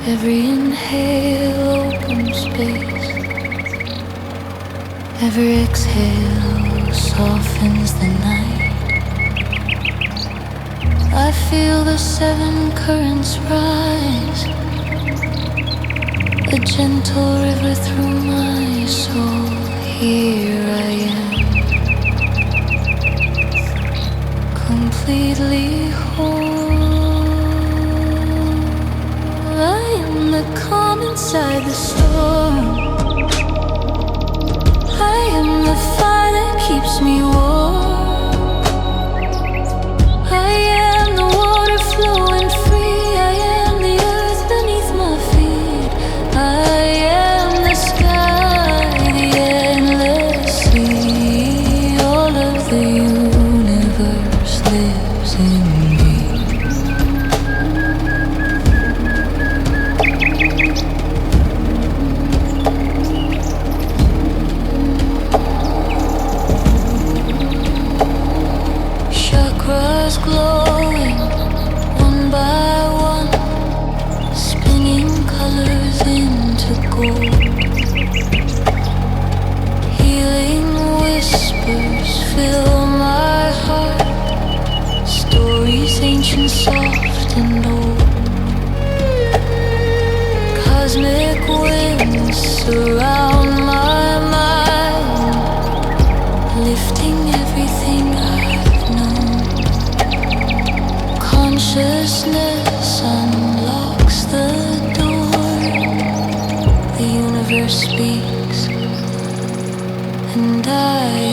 Every inhale opens space. Every exhale softens the night. I feel the seven currents rise, a gentle river through my soul. Here I am, completely whole. I am the calm inside the storm. I am the fire that keeps me warm. I am the water flowing free. I am the earth beneath my feet. I am the sky, the endless sea. All of the universe lives in me. fill my heart. Stories ancient, soft and old. Cosmic winds surround my mind, lifting everything I've known. Consciousness unlocks the door. The universe speaks, and I